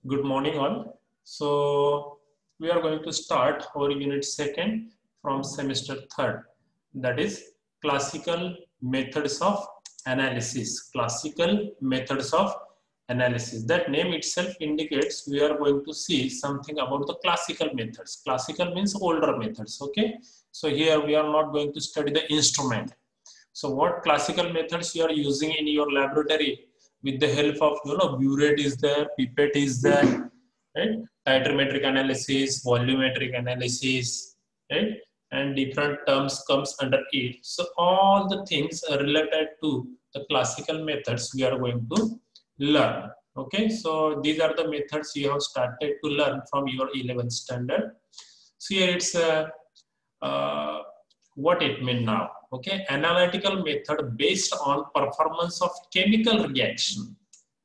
Good morning all. So we are going to start our unit 2nd from semester 3rd. That is classical methods of analysis. Classical methods of analysis. That name itself indicates we are going to see something about the classical methods. Classical means older methods. Okay. So here we are not going to study the instrument. So what classical methods you are using in your laboratory with the help of burette is there, pipette is there, right? Titrometric analysis, volumetric analysis, right? And different terms comes under it. So all the things are related to the classical methods we are going to learn. Okay, so these are the methods you have started to learn from your 11th standard. So here it's uh, what it means now. Okay, analytical method based on performance of chemical reaction.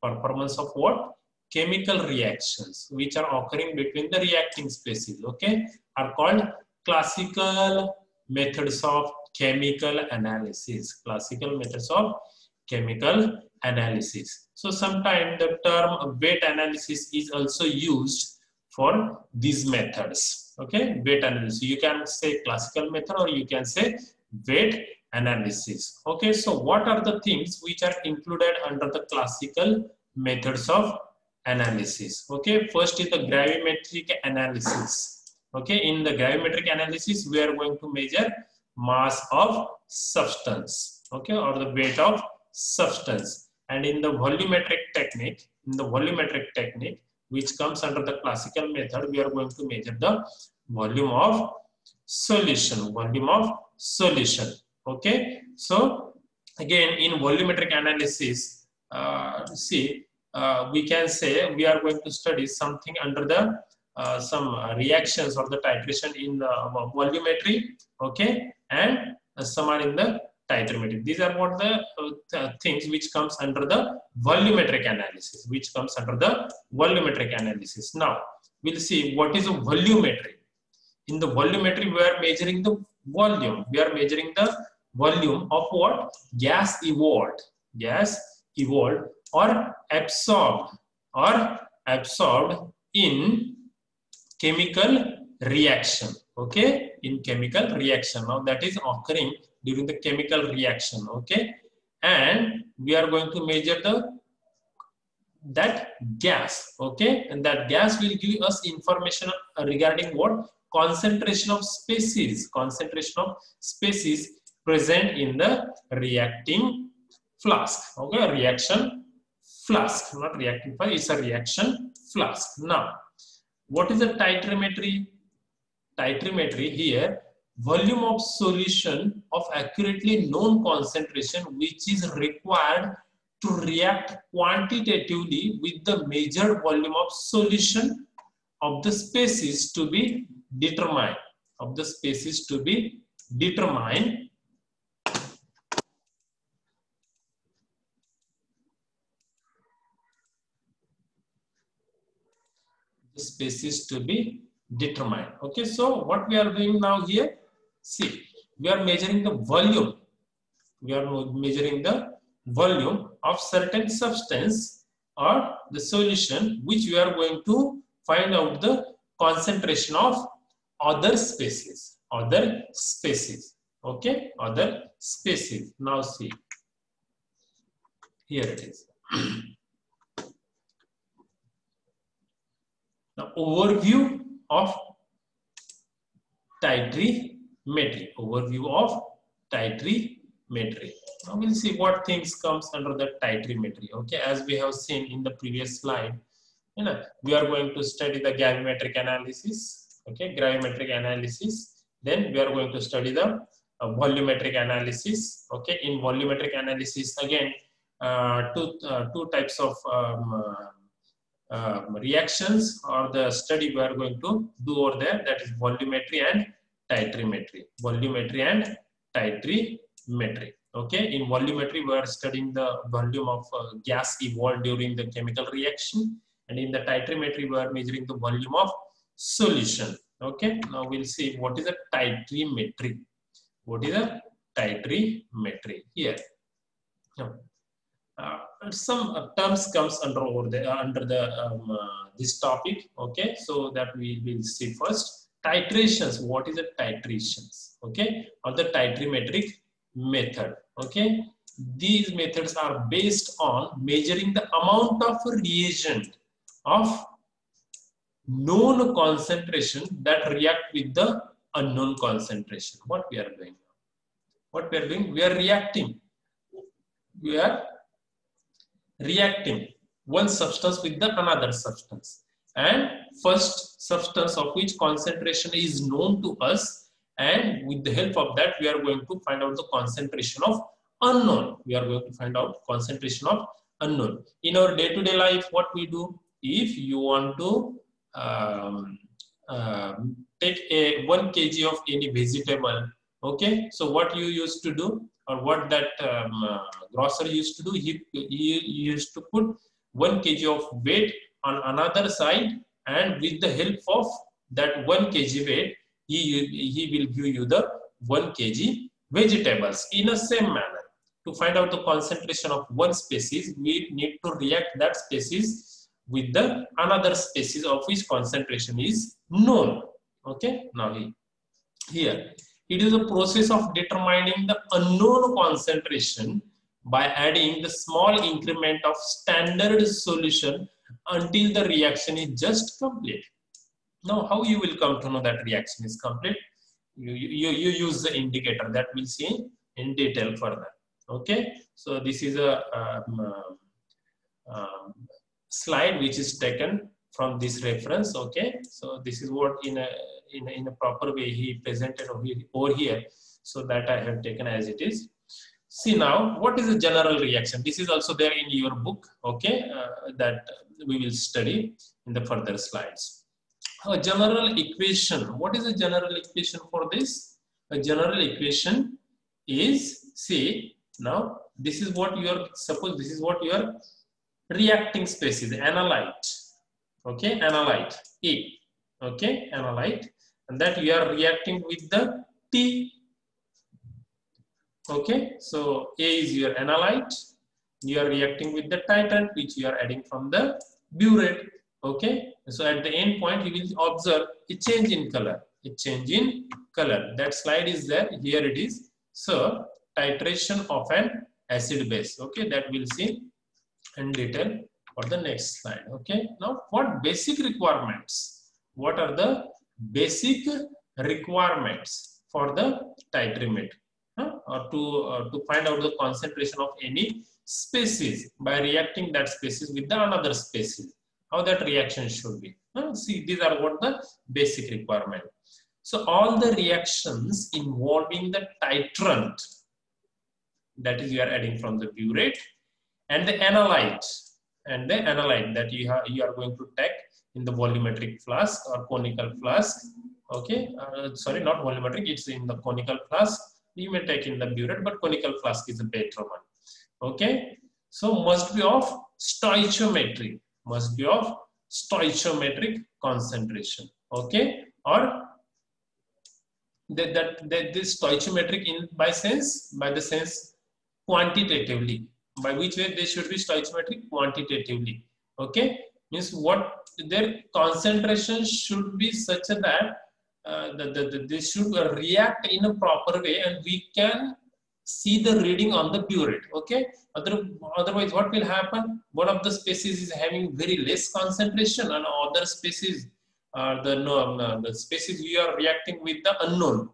Performance of what? Chemical reactions which are occurring between the reacting species. Okay, are called classical methods of chemical analysis. Classical methods of chemical analysis. So sometimes the term weight analysis is also used for these methods. Okay, weight analysis. You can say classical method or you can say weight analysis. Okay, so what are the things which are included under the classical methods of analysis? Okay, first is the gravimetric analysis. Okay, in the gravimetric analysis, we are going to measure mass of substance. Okay, or the weight of substance. And in the volumetric technique, which comes under the classical method, we are going to measure the volume of solution. Okay, so again in volumetric analysis, we can say we are going to study something under the some reactions or the titration in the volumetry. Okay, and some are in the titrometry. These are what the things which comes under the volumetric analysis. Now we'll see what is a volumetry. In the volumetry, we are measuring the volume. We are measuring the volume of what? Gas evolved or absorbed in chemical reaction. Okay, in chemical reaction. Now that is occurring during the chemical reaction. Okay, and we are going to measure that gas. Okay, and that gas will give us information regarding what? Concentration of species present in the reacting flask. Okay, reaction flask, not reacting flask, it's a reaction flask. Now what is the titrometry? Here, volume of solution of accurately known concentration which is required to react quantitatively with the measured volume of solution of the species to be determined. Okay, so what we are doing now here, see, we are measuring the volume. Of certain substance or the solution which we are going to find out the concentration of other species. Okay, other species. Now see, here it is. Now overview of titrometry. Now we'll see what things comes under the titrometry. Okay, as we have seen in the previous slide, we are going to study the gravimetric analysis. Okay, Then we are going to study the volumetric analysis. Okay, in volumetric analysis again, two types of reactions or the study we are going to do over there, that is volumetry and titrometry. Okay, in volumetry we are studying the volume of gas evolved during the chemical reaction, and in the titrometry we are measuring the volume of solution. Okay, now we'll see what is a titrometry. Here. some terms comes under over the this topic. Okay, so that we will see first. Titrations. What is a titrations? Okay, or the titrimetric method. Okay, these methods are based on measuring the amount of reagent of known concentration that react with the unknown concentration. What we are doing? What we are doing? We are reacting. We are reacting one substance with the another substance, and first substance of which concentration is known to us, and with the help of that we are going to find out the concentration of unknown. We are going to find out concentration of unknown. In our day-to-day life, what we do, if you want to take a 1 kg of any vegetable, okay, so what you used to do, or what that grocer used to do, he used to put 1 kg of weight on another side, and with the help of that 1 kg weight, he will give you the 1 kg vegetables. In the same manner, to find out the concentration of one species, we need to react that species with the another species of which concentration is known. Okay, now here it is a process of determining the unknown concentration by adding the small increment of standard solution until the reaction is just complete. Now, how you will come to know that reaction is complete? You use the indicator that we'll see in detail further. Okay, so this is a slide which is taken from this reference. Okay, so this is what in a proper way he presented over here, so that I have taken as it is. See now, what is a general reaction? This is also there in your book. Okay, that we will study in the further slides. A general equation. What is a general equation for this? A general equation is, see now, this is what you are, suppose this is what your reacting species, analyte. Okay, analyte A. Okay, analyte, and that you are reacting with the T. Okay, so A is your analyte, you are reacting with the titrant which you are adding from the burette. Okay, so at the end point you will observe a change in color. A change in color. That slide is there. Here it is. So titration of an acid base. Okay, that we'll see in detail for the next slide. Okay, now what basic requirements? What are the basic requirements for the titrimeter? Or to find out the concentration of any species by reacting that species with the another species, how that reaction should be. See, these are what the basic requirement. So all the reactions involving the titrant, that is you are adding from the burette, and the analyte, that you are going to take in the volumetric flask or conical flask. Okay, sorry, not volumetric, it's in the conical flask. You may take in the burette, but conical flask is a better one. Okay, so must be of stoichiometric, concentration. Okay, or this stoichiometric by the sense quantitatively. By which way they should be stoichiometric? Quantitatively. Okay, means what their concentration should be such that they should react in a proper way, and we can see the reading on the burette. Okay, otherwise what will happen? One of the species is having very less concentration, and other species the species we are reacting with the unknown.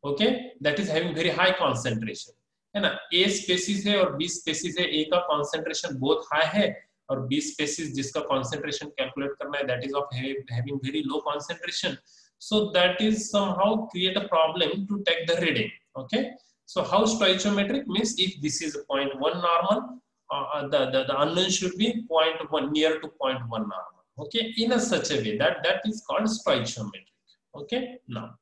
Okay, that is having very high concentration. है ना, A species है और B species है, A का concentration बहुत high है और B species जिसका concentration calculate करना है, that is of having very low concentration. So that is somehow create a problem to take the reading. Okay, so how stoichiometric means, if this is a 0.1 normal, the unknown should be 0.1 near to 0.1 normal. Okay, in a such a way that is called stoichiometric. Okay, now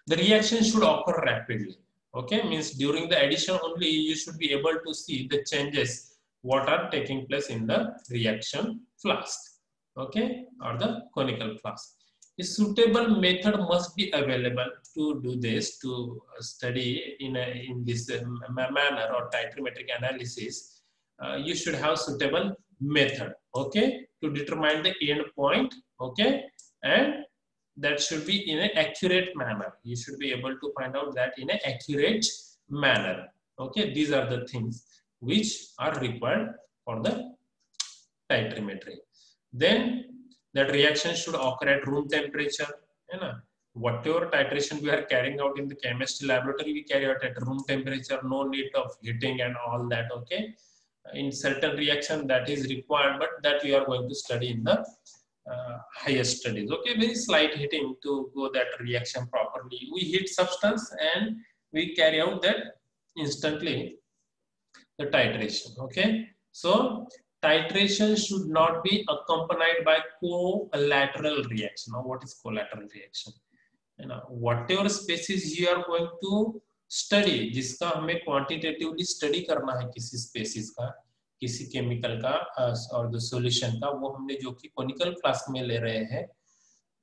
the reaction should occur rapidly. Okay, means during the addition only you should be able to see the changes what are taking place in the reaction flask. Okay, or the conical flask. A suitable method must be available to do this, to study in this manner or titrimetric analysis. you should have suitable method, okay, to determine the end point, okay, and that should be in an accurate manner. You should be able to find out that in an accurate manner, okay. These are the things which are required for the titrimetry. Then that reaction should occur at room temperature, you know. Whatever titration we are carrying out in the chemistry laboratory, we carry out at room temperature, no need of heating and all that, okay. In certain reaction that is required, but that we are going to study in the higher studies, okay. Very slight heating to go that reaction properly. We heat substance and we carry out that instantly the titration, okay. So titration should not be accompanied by collateral reaction. Now what is collateral reaction? You know, whatever species you are going to study, जिसका हमें quantitatively study करना है किसी species का, किसी chemical का और the solution का, वो हमने जो कि conical flask में ले रहे हैं,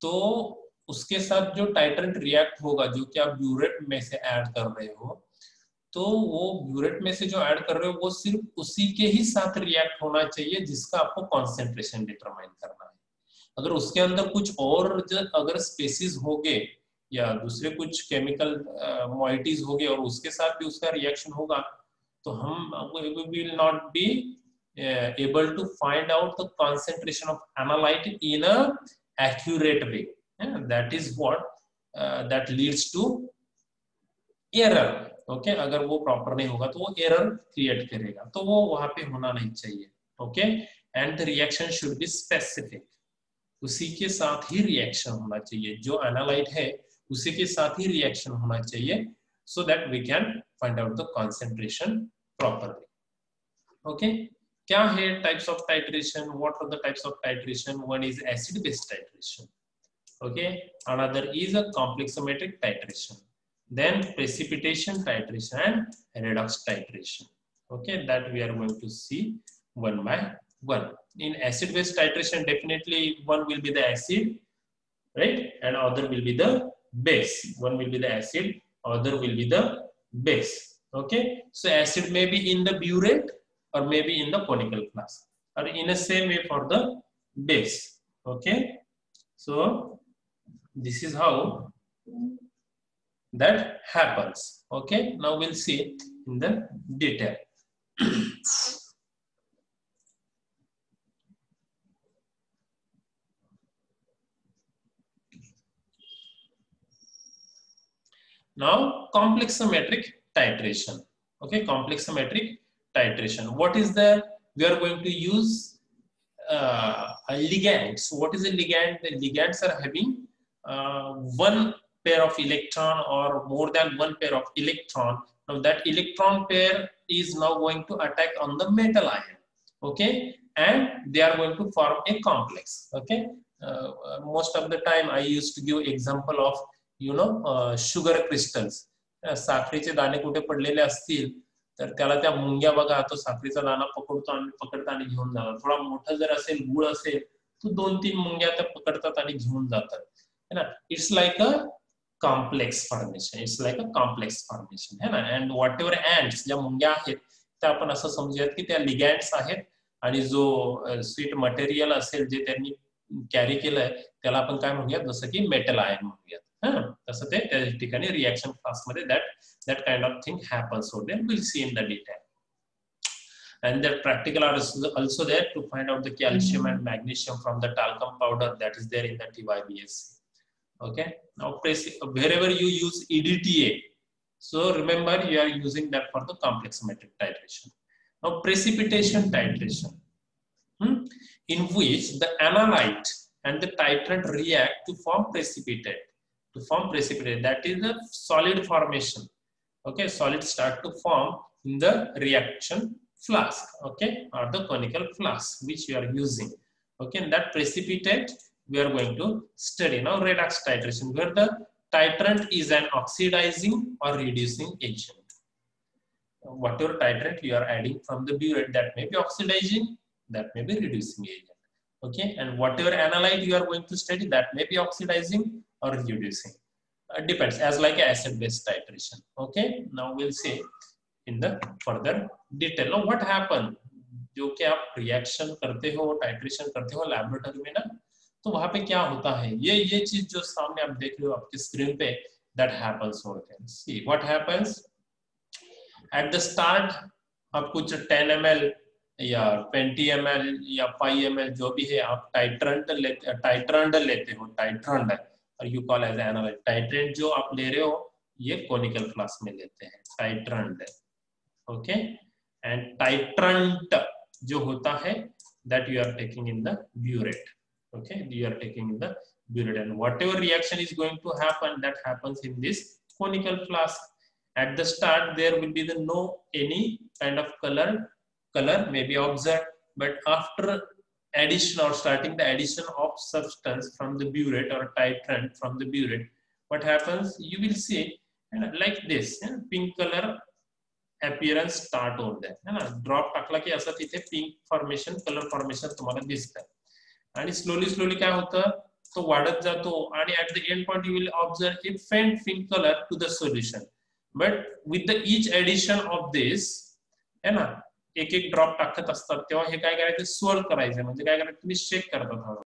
तो उसके साथ जो titrant react होगा, जो कि आप burette में से add कर रहे हो, तो वो ब्यूरेट में से जो ऐड कर रहे हो वो सिर्फ उसी के ही साथ रिएक्ट होना चाहिए जिसका आपको कॉन्सेंट्रेशन डिटरमाइन करना है. अगर उसके अंदर कुछ और अगर स्पेसिस होंगे या दूसरे कुछ केमिकल मॉइटीज होंगे और उसके साथ भी उसका रिएक्शन होगा, तो हम will not be able to find out the concentration of analyte in a accurate way. That is what that leads to error. Okay अगर वो प्रॉपर नहीं होगा तो वो एरर क्रिएट करेगा, तो वो वहां पे होना नहीं चाहिए, okay. And the reaction should be specific, उसी के साथ ही रिएक्शन होना चाहिए, जो एनालाइट है उसी के साथ ही रिएक्शन होना चाहिए, so that we can find out the concentration properly, okay. क्या है types of titration? What are the types of titration? One is acid based titration, okay. Another is a complexometric titration, then precipitation titration and redox titration, okay, that we are going to see one by one. In acid based titration, definitely one will be the acid, right, and other will be the base. One will be the acid, other will be the base, okay. So acid may be in the burette or maybe in the conical flask, or in the same way for the base, okay. So this is how that happens, okay. Now we'll see in the detail. Now complexometric titration, okay. Complexometric titration, what is the, we are going to use ligands. What is a ligand? The ligands are having one pair of electron or more than one pair of electron. Now that electron pair is now going to attack on the metal ion, okay, and they are going to form a complex, okay. Most of the time I used to give example of, you know, sugar crystals. साखरेचे दाणे कुठे पडलेले असतील तर त्याला त्या मुंग्या बघा, तो साखरेचा दाणा पकडतो आणि पकडता आणि घेऊन जातात. थोडा मोठा जर असेल, गुळ असेल, तो 2-3 मुंग्या त्या पकडतात आणि घेऊन जातात, है ना. It's like a complex formation, it's like a complex formation, है ना. and whatever ants, ज्या मुंग्या आहेत त्या आपण असं समजूयात की त्या लिगॅंड्स आहेत, आणि जो स्वीट मटेरियल असेल जे त्यांनी कॅरी केलंय त्याला आपण काय म्हणूयात, जसं की मेटल आयन म्हणूयात, है ना. तसं ते त्या ठिकाणी रिएक्शन फ्लास्क मध्ये that kind of thing happens. So then we'll see in the detail. And that practical are also there to find out the calcium and magnesium from the talcum powder that is there in the TYBS. Okay, now wherever you use EDTA, so remember you are using that for the complexometric titration. Now precipitation titration, in which the analyte and the titrant react to form precipitate. That is the solid formation, okay. Solids start to form in the reaction flask, okay, or the conical flask which you are using, okay. And that precipitate we are going to study. Now redox titration, where the titrant is an oxidizing or reducing agent. Whatever titrant you are adding from the burette, that may be oxidizing, that may be reducing agent, okay. And whatever analyte you are going to study, that may be oxidizing or reducing, depends, as like acid based titration, okay. Now we'll see in the further detail. Now what happened जो कि आप reaction करते हो, titration करते हो laboratory में ना, तो वहां पे क्या होता है, ये चीज जो सामने आप देख रहे हो आपकी स्क्रीन पे, that happens over there. See what happens at the start, आप कुछ 10 ml या 20 ml या 5 ml जो भी है, आप टाइट्रेंट लेते हो, टाइट्रेंट, और you call as analyse. Titrant जो आप ले रहे हो ये कोनिकल फ्लास्क में लेते हैं, टाइट्रेंट, ओके। एंड टाइट्रेंट जो होता है that you are taking in the burette, okay, you are taking in the burette, and whatever reaction is going to happen, that happens in this conical flask. At the start there will be no any kind of color may be observed, but after addition or starting the addition of substance from the burette or titrant from the burette, what happens, you will see like this, pink color appearance start होत आहे ना, drop टाकला की असं तिथे pink formation, colour formation तुम्हाला दिसतंय, आणि स्लोली काय होतं, तो वाढत जातो, आणि at the end point you will observe a faint pink colour to the solution. But with the each addition of this, है ना, एक ड्रॉप टाकत असतात तेव्हा हे काय करायचं, स्वर्ल करायचं, म्हणजे काय करायचं, तुम्ही शेक करतात